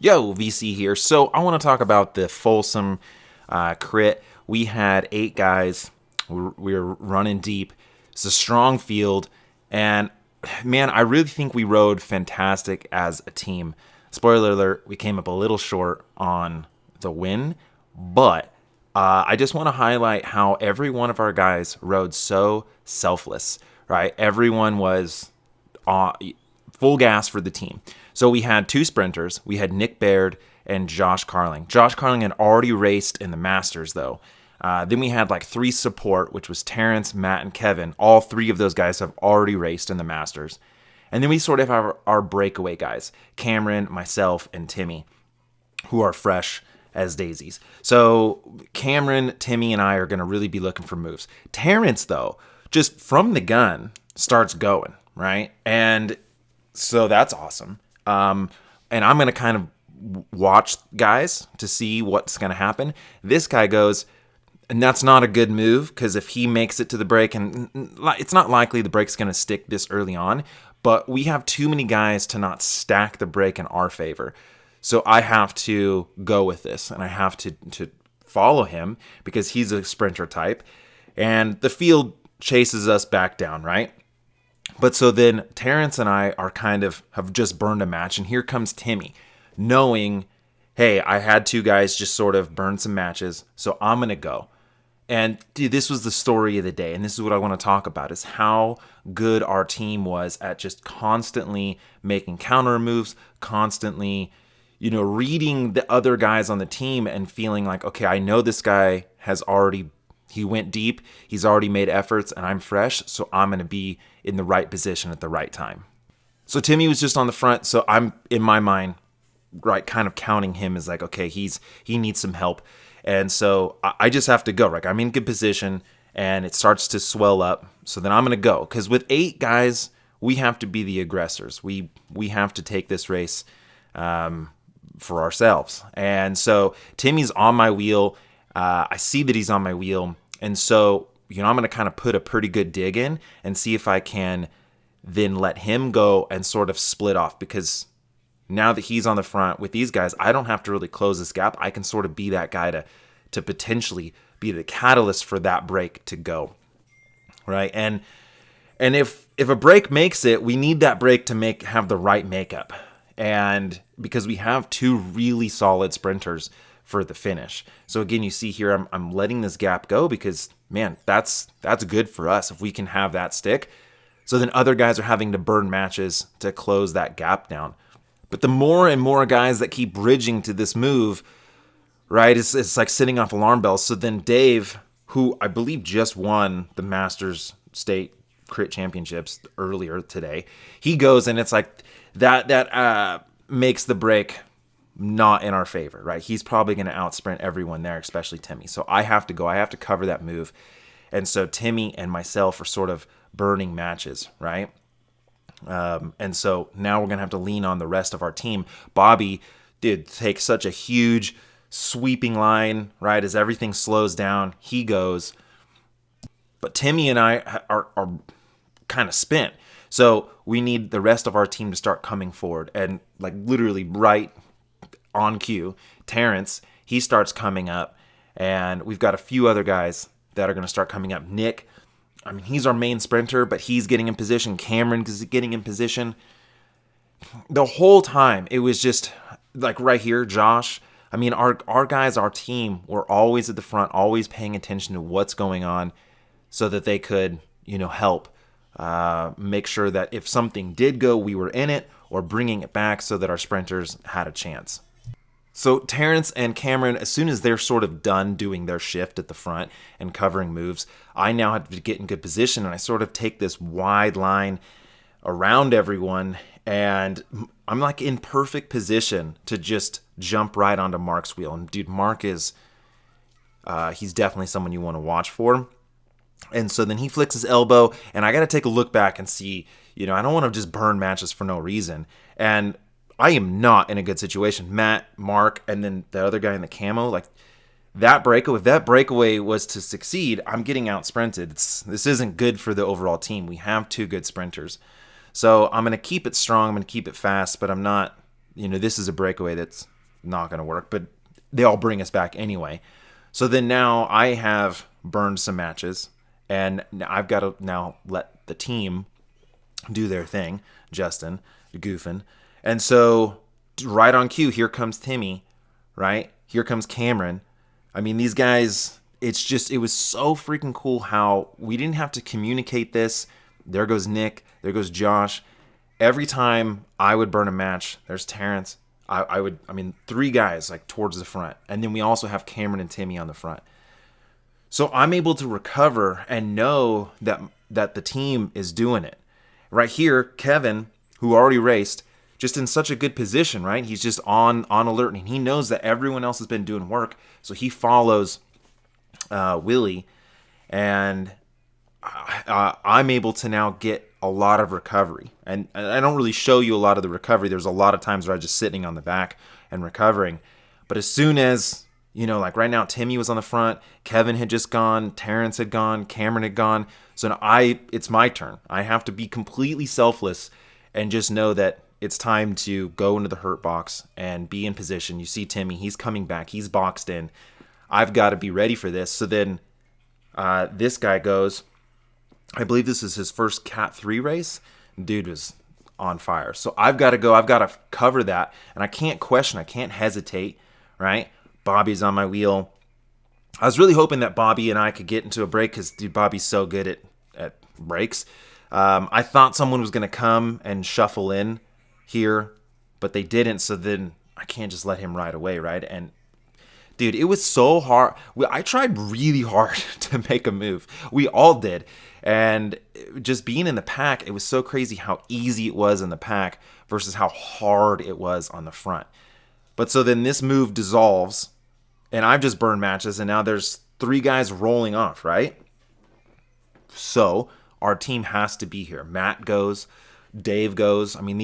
Yo, VC here. So I want to talk about the Folsom crit. We had 8 guys. We were running deep. It's a strong field. And man, I really think we rode fantastic as a team. Spoiler alert, we came up a little short on the win. But I just want to highlight how every one of our guys rode so selfless, right? Everyone was full gas for the team. So we had 2 sprinters. We had Nick Baird and Josh Carling. Josh Carling had already raced in the Masters, though. Then we had like 3 support, which was Terrence, Matt, and Kevin. All 3 of those guys have already raced in the Masters. And then we sort of have our breakaway guys, Cameron, myself, and Timmy, who are fresh as daisies. So Cameron, Timmy, and I are going to really be looking for moves. Terrence, though, just from the gun, starts going, right? And so that's awesome. And I'm going to kind of watch guys to see what's going to happen. This guy goes, and that's not a good move because if he makes it to the break, and it's not likely the break's going to stick this early on, but we have too many guys to not stack the break in our favor. So I have to go with this, and I have to follow him because he's a sprinter type, and the field chases us back down, right? But so then Terrence and I are have just burned a match, and here comes Timmy, knowing, hey, I had 2 guys just sort of burn some matches, so I'm going to go. And dude, this was the story of the day, and this is what I want to talk about, is how good our team was at just constantly making counter moves, constantly, reading the other guys on the team and feeling like, okay, I know this guy he went deep, he's already made efforts, and I'm fresh, so I'm going to be in the right position at the right time. So Timmy was just on the front, so I'm, in my mind, right, kind of counting him as like, okay, he needs some help. And so I just have to go. Like, I'm in good position, and it starts to swell up, so then I'm going to go. Because with 8 guys, we have to be the aggressors. We have to take this race for ourselves. And so Timmy's on my wheel. I see that he's on my wheel. And so, I'm going to kind of put a pretty good dig in and see if I can then let him go and sort of split off. Because now that he's on the front with these guys, I don't have to really close this gap. I can sort of be that guy to potentially be the catalyst for that break to go. Right? And if a break makes it, we need that break to have the right makeup. And because we have 2 really solid sprinters for the finish. So again, you see here, I'm letting this gap go because, man, that's good for us if we can have that stick. So then other guys are having to burn matches to close that gap down. But the more and more guys that keep bridging to this move, right, it's like setting off alarm bells. So then Dave, who I believe just won the Masters State Crit Championships earlier today, he goes, and it's like that makes the break not in our favor, right? He's probably going to outsprint everyone there, especially Timmy. So I have to go. I have to cover that move. And so Timmy and myself are sort of burning matches, right? And so now we're going to have to lean on the rest of our team. Bobby did take such a huge sweeping line, right? As everything slows down, he goes. But Timmy and I are kind of spent. So we need the rest of our team to start coming forward. And like literally right on cue, Terrence, he starts coming up. And we've got a few other guys that are going to start coming up. Nick, I mean, he's our main sprinter, but he's getting in position. Cameron is getting in position. The whole time, it was just like right here, Josh. I mean, our guys, our team, were always at the front, always paying attention to what's going on so that they could, help make sure that if something did go, we were in it, or bringing it back so that our sprinters had a chance. So Terrence and Cameron, as soon as they're sort of done doing their shift at the front and covering moves, I now have to get in good position, and I sort of take this wide line around everyone, and I'm like in perfect position to just jump right onto Mark's wheel. And dude, Mark is, he's definitely someone you want to watch for. And so then he flicks his elbow, and I got to take a look back and see, I don't want to just burn matches for no reason. And I am not in a good situation. Matt, Mark, and then the other guy in the camo, like that breakaway, if that breakaway was to succeed, I'm getting out sprinted. This isn't good for the overall team. We have 2 good sprinters. So I'm going to keep it strong. I'm going to keep it fast, but I'm not, this is a breakaway that's not going to work, but they all bring us back anyway. So then now I have burned some matches, and I've got to now let the team do their thing. Justin, goofing. And so right on cue, here comes Timmy, right? Here comes Cameron. I mean, these guys, it was so freaking cool how we didn't have to communicate this. There goes Nick. There goes Josh. Every time I would burn a match, there's Terrence. I mean, 3 guys like towards the front. And then we also have Cameron and Timmy on the front. So I'm able to recover and know that the team is doing it. Right here, Kevin, who already raced, just in such a good position, right? He's just on alert, and he knows that everyone else has been doing work. So he follows Willie, and I'm able to now get a lot of recovery. And I don't really show you a lot of the recovery. There's a lot of times where I'm just sitting on the back and recovering. But as soon as, like right now, Timmy was on the front, Kevin had just gone, Terrence had gone, Cameron had gone. So now it's my turn. I have to be completely selfless and just know that it's time to go into the hurt box and be in position. You see Timmy, he's coming back. He's boxed in. I've got to be ready for this. So then this guy goes, I believe this is his first Cat 3 race. Dude was on fire. So I've got to go. I've got to cover that. And I can't question. I can't hesitate, right? Bobby's on my wheel. I was really hoping that Bobby and I could get into a break because, dude, Bobby's so good at breaks. I thought someone was going to come and shuffle in here, but they didn't. So then I can't just let him ride away, right? And dude, it was so hard. I tried really hard to make a move. We all did. And just being in the pack, it was so crazy how easy it was in the pack versus how hard it was on the front. But so then this move dissolves, and I've just burned matches, and now there's 3 guys rolling off, right? So our team has to be here. Matt goes, Dave goes. I mean,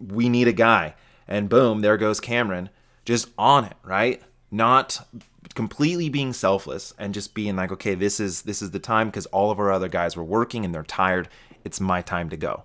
we need a guy. And boom, there goes Cameron, just on it, right? Not completely being selfless and just being like, okay, this is the time because all of our other guys were working and they're tired. It's my time to go.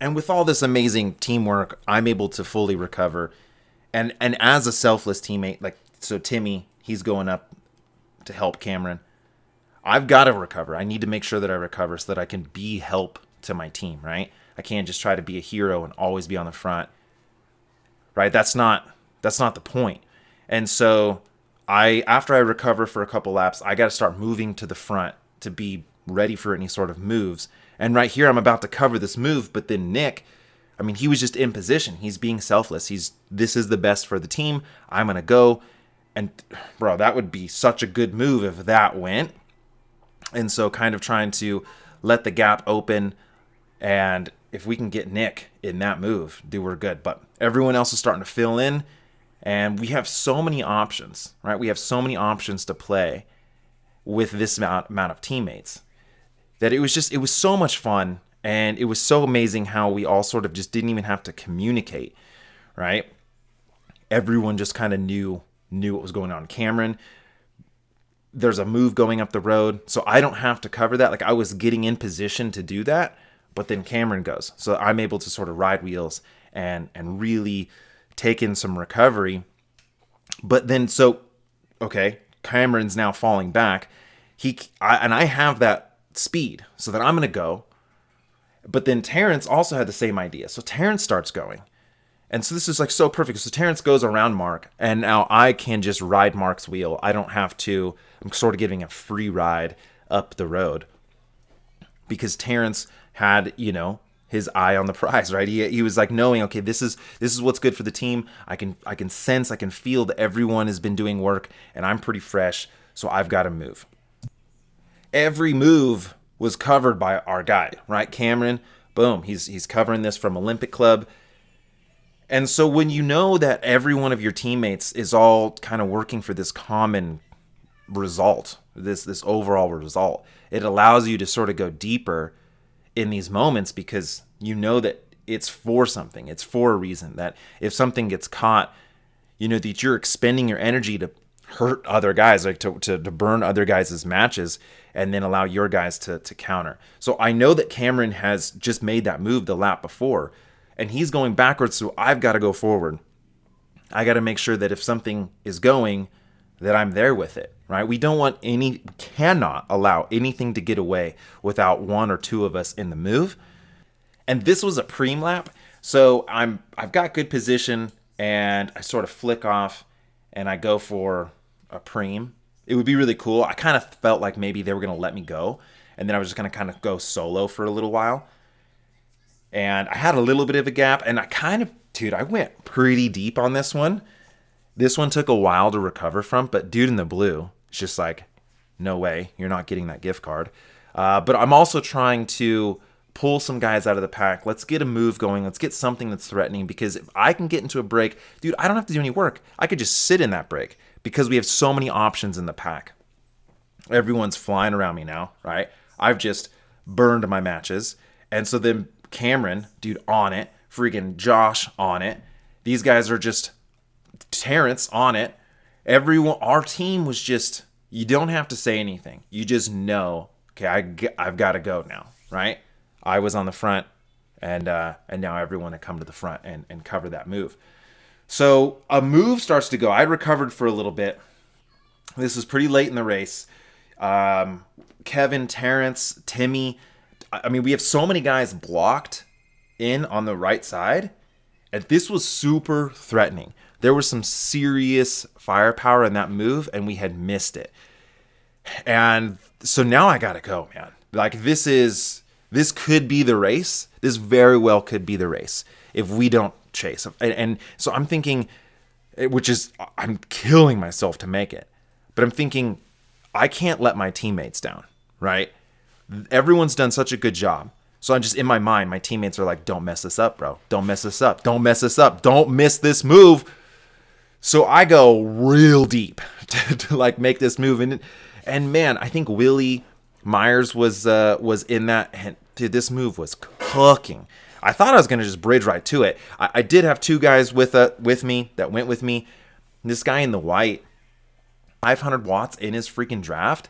And with all this amazing teamwork, I'm able to fully recover. And as a selfless teammate, like, so Timmy, he's going up to help Cameron. I've got to recover. I need to make sure that I recover so that I can be help to my team, right? I can't just try to be a hero and always be on the front, right? That's not the point. And so after I recover for a couple laps, I got to start moving to the front to be ready for any sort of moves. And right here, I'm about to cover this move, but then Nick, I mean, he was just in position. He's being selfless. This is the best for the team. I'm going to go. And bro, that would be such a good move if that went. And so kind of trying to let the gap open. And if we can get Nick in that move, dude, we're good. But everyone else is starting to fill in. And we have so many options, right? We have so many options to play with this amount of teammates that it was so much fun. And it was so amazing how we all sort of just didn't even have to communicate, right? Everyone just kind of knew what was going on. Cameron, there's a move going up the road, so I don't have to cover that. Like, I was getting in position to do that, but then Cameron goes. So I'm able to sort of ride wheels and really take in some recovery. But then, okay, Cameron's now falling back. I have that speed, so that I'm going to go. But then Terrence also had the same idea. So Terrence starts going. And so this is like so perfect. So Terrence goes around Mark, and now I can just ride Mark's wheel. I don't have to. I'm sort of giving a free ride up the road because Terrence had, his eye on the prize, right? He was like knowing, okay, this is what's good for the team. I can sense, I can feel that everyone has been doing work, and I'm pretty fresh, so I've got to move. Every move was covered by our guy, right? Cameron, boom, he's covering this from Olympic Club. And so when you know that every one of your teammates is all kind of working for this common result, this overall result, it allows you to sort of go deeper in these moments because you know that it's for something. It's for a reason. That if something gets caught, that you're expending your energy to hurt other guys, like to burn other guys' matches and then allow your guys to counter. So I know that Cameron has just made that move the lap before, and he's going backwards, so I've got to go forward. I got to make sure that if something is going, that I'm there with it, right? We cannot allow anything to get away without one or two of us in the move. And this was a preem lap, so I've got good position, and I sort of flick off, and I go for a preem. It would be really cool. I kind of felt like maybe they were going to let me go, and then I was just going to kind of go solo for a little while. And I had a little bit of a gap, and I went pretty deep on this one. This one took a while to recover from, but dude in the blue, it's just like, no way, you're not getting that gift card. But I'm also trying to pull some guys out of the pack. Let's get a move going. Let's get something that's threatening, because if I can get into a break, dude, I don't have to do any work. I could just sit in that break because we have so many options in the pack. Everyone's flying around me now, right? I've just burned my matches. And so then Cameron, dude, on it. Freaking Josh on it. These guys are just Terrence on it. Everyone, our team was just, you don't have to say anything. You just know, okay, I've got to go now, right? I was on the front, and now everyone had come to the front and cover that move. So a move starts to go. I recovered for a little bit. This is pretty late in the race. Kevin, Terrence, Timmy. I mean, we have so many guys blocked in on the right side, and this was super threatening. There was some serious firepower in that move, and we had missed it. And so now I gotta go, man. Like, this could be the race. This very well could be the race if we don't chase. And so I'm thinking, I'm killing myself to make it, but I'm thinking I can't let my teammates down, right? Everyone's done such a good job. So I'm just in my mind, my teammates are like, don't mess this up, bro. Don't mess this up. Don't mess this up. Don't miss this move. So I go real deep to like make this move. And man, I think Willie Myers was in that. And dude, this move was cooking. I thought I was going to just bridge right to it. I did have two guys with me that went with me. This guy in the white, 500 watts in his freaking draft.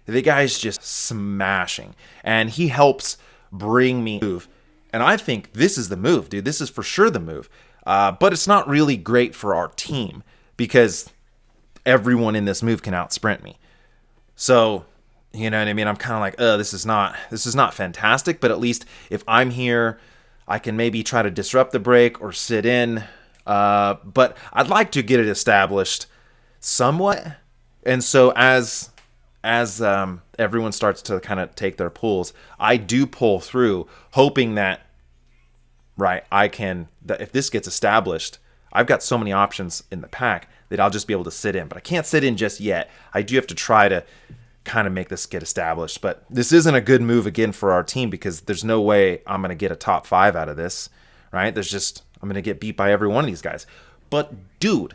The guy's just smashing. And he helps bring me move. And I think this is the move, dude. This is for sure the move. But it's not really great for our team because everyone in this move can out sprint me. So, you know what I mean? I'm kind of like, this is not fantastic, but at least if I'm here, I can maybe try to disrupt the break or sit in. But I'd like to get it established somewhat. And so as everyone starts to kind of take their pulls, I do pull through, hoping that, right, that if this gets established, I've got so many options in the pack that I'll just be able to sit in. But I can't sit in just yet. I do have to try to kind of make this get established. But this isn't a good move again for our team because there's no way I'm going to get a top 5 out of this, right? I'm going to get beat by every one of these guys. But dude,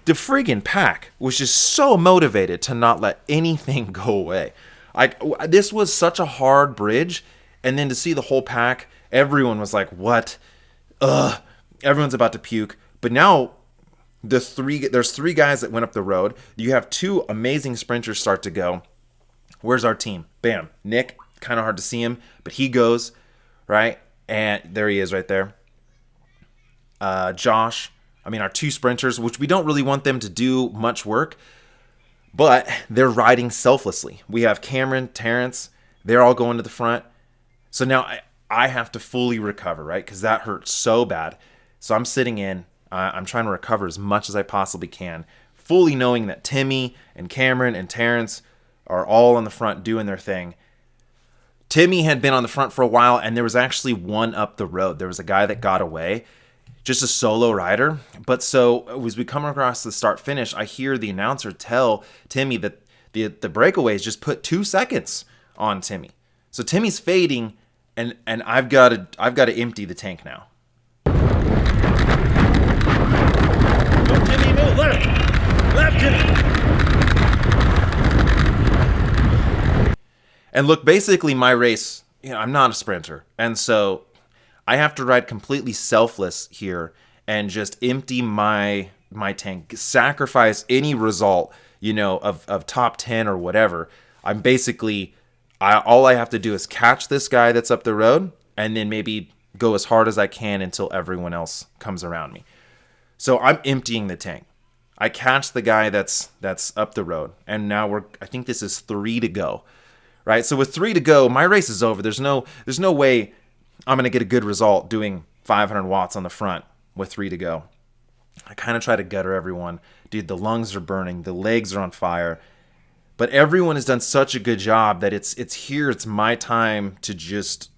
the friggin' pack was just so motivated to not let anything go away. This was such a hard bridge, and then to see the whole pack, everyone was like, what? Everyone's about to puke. But now there's 3 guys that went up the road. You have 2 amazing sprinters start to go. Where's our team? Bam. Nick, kind of hard to see him, but he goes, right? And there he is right there. Josh, our 2 sprinters, which we don't really want them to do much work, but they're riding selflessly. We have Cameron, Terrence, they're all going to the front. So now I have to fully recover, right? Because that hurt so bad. So I'm sitting in, I'm trying to recover as much as I possibly can, fully knowing that Timmy and Cameron and Terrence are all on the front doing their thing. Timmy had been on the front for a while, and there was actually one up the road. There was a guy that got away. Just a solo rider. But so as we come across the start finish, I hear the announcer tell Timmy that the breakaways just put 2 seconds on Timmy. So Timmy's fading, and I've got to empty the tank now. Go Timmy, move left Timmy. And look, basically my race, I'm not a sprinter, and so I have to ride completely selfless here and just empty my tank, sacrifice any result, of top 10 or whatever. I'm basically, all I have to do is catch this guy that's up the road and then maybe go as hard as I can until everyone else comes around me. So I'm emptying the tank. I catch the guy that's up the road, and now I think this is 3 to go, right? So with 3 to go, my race is over. There's no way I'm gonna get a good result doing 500 watts on the front with 3 to go. I kind of try to gutter everyone. Dude, the lungs are burning, the legs are on fire, but everyone has done such a good job that it's my time to just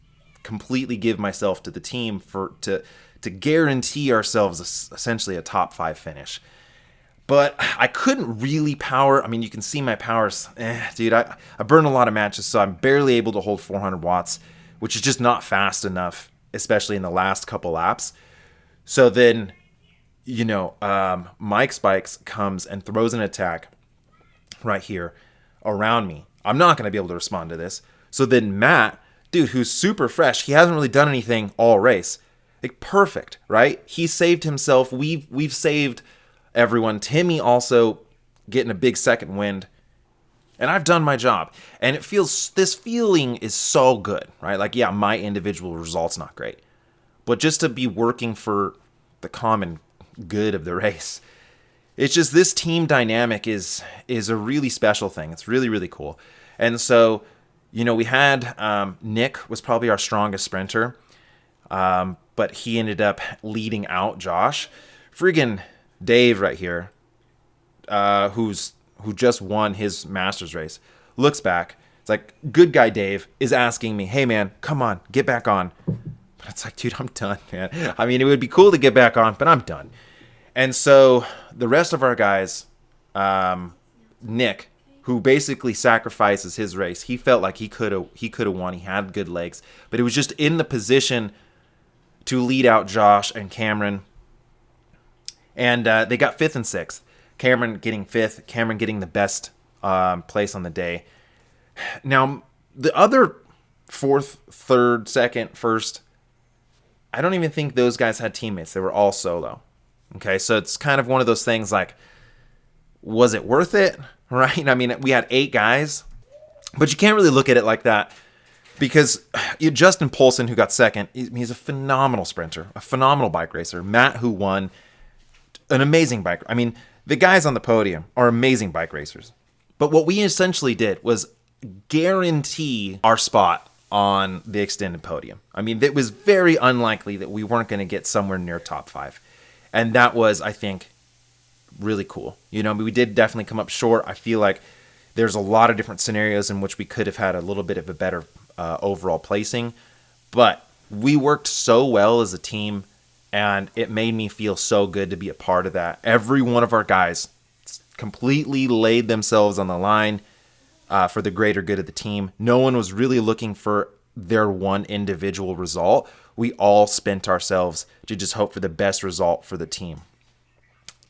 completely give myself to the team to guarantee ourselves essentially a top 5 finish. But I couldn't really power. I mean, you can see my powers. Dude, I burned a lot of matches, so I'm barely able to hold 400 watts, which is just not fast enough, especially in the last couple laps. So then, Mike Spikes comes and throws an attack right here around me. I'm not going to be able to respond to this. So then Matt, dude, who's super fresh, he hasn't really done anything all race. Like, perfect, right? He saved himself. We've saved everyone. Timmy also getting a big second wind. And I've done my job. And this feeling is so good, right? Like, yeah, my individual result's not great. But just to be working for the common good of the race. It's just this team dynamic is a really special thing. It's really, really cool. And so, we had Nick was probably our strongest sprinter. But he ended up leading out Josh. Friggin' Dave right here, who just won his Masters race, looks back. It's like, good guy Dave is asking me, hey man, come on, get back on. But it's like, dude, I'm done, man. I mean, it would be cool to get back on, but I'm done. And so the rest of our guys, Nick, who basically sacrifices his race, he felt like he could have won. He had good legs, but it was just in the position to lead out Josh and Cameron. And they got 5th and 6th. Cameron getting 5th. Cameron getting the best place on the day. Now, the other 4th, 3rd, 2nd, 1st, I don't even think those guys had teammates. They were all solo. Okay, so it's kind of one of those things like, was it worth it? Right? I mean, we had 8 guys, but you can't really look at it like that. Because Justin Polson, who got 2nd, he's a phenomenal sprinter, a phenomenal bike racer. Matt, who won, an amazing bike. I mean, the guys on the podium are amazing bike racers. But what we essentially did was guarantee our spot on the extended podium. I mean, it was very unlikely that we weren't going to get somewhere near top 5. And that was, I think, really cool. We did definitely come up short. I feel like there's a lot of different scenarios in which we could have had a little bit of a better overall placing, but we worked so well as a team, and it made me feel so good to be a part of that. Every one of our guys completely laid themselves on the line for the greater good of the team. No one was really looking for their one individual result. We all spent ourselves to just hope for the best result for the team,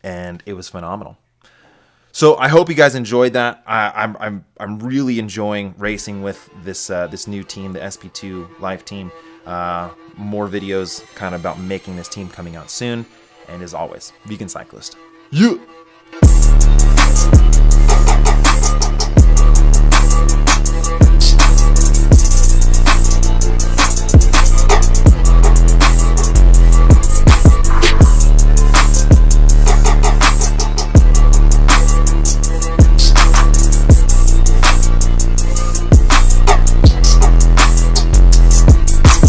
and it was phenomenal. So I hope you guys enjoyed that. I'm really enjoying racing with this new team, the SP2 Life team. More videos kind of about making this team coming out soon. And as always, Vegan Cyclist. Yeah.